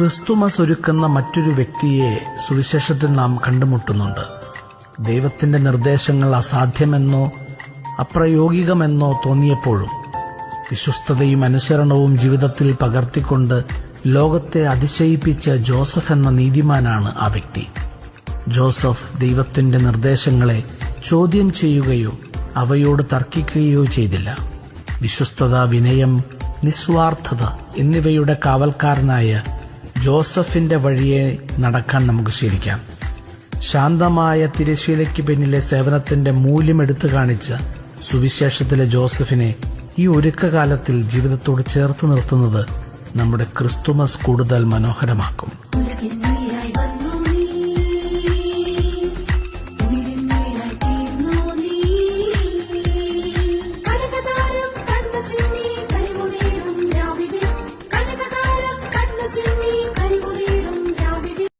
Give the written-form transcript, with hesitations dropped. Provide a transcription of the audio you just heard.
Christmas ഒരുക്കുന്ന മറ്റൊരു വ്യക്തിയെ സുവിശേഷത്തിൽ നാം കണ്ടുമുട്ടുന്നുണ്ട്. ദൈവത്തിന്റെ നിർദ്ദേശങ്ങൾ അസാധ്യമെന്നോ അപ്രായോഗികമെന്നോ തോന്നിയപ്പോഴും വിശ്വസ്തതയും അനുസരണവും ജീവിതത്തിൽ പകർത്തിക്കൊണ്ട് ലോകത്തെ അതിശയിപ്പിച്ച ജോസഫ് എന്ന നീതിമാനാണ് ആ വ്യക്തി. ജോസഫ് ദൈവത്തിന്റെ നിർദ്ദേശങ്ങളെ ചോദ്യം ചെയ്യുകയോ അവയോട് തർക്കിക്കുകയോ ചെയ്തില്ല. വിശ്വസ്തത, വിനയം, നിസ്വാർത്ഥത എന്നിവയുടെ കാവൽക്കാരനായ ജോസഫിന്റെ വഴിയെ നടക്കാൻ നമുക്ക് ശീലിക്കാം. ശാന്തമായ തിരശ്ശീലയ്ക്ക് പിന്നിലെ സേവനത്തിന്റെ മൂല്യം എടുത്തു കാണിച്ച സുവിശേഷത്തിലെ ജോസഫിനെ ഈ ഒരുക്കകാലത്തിൽ ജീവിതത്തോട് ചേർത്ത് നിർത്തുന്നത് നമ്മുടെ ക്രിസ്തുമസ് കൂടുതൽ മനോഹരമാക്കും.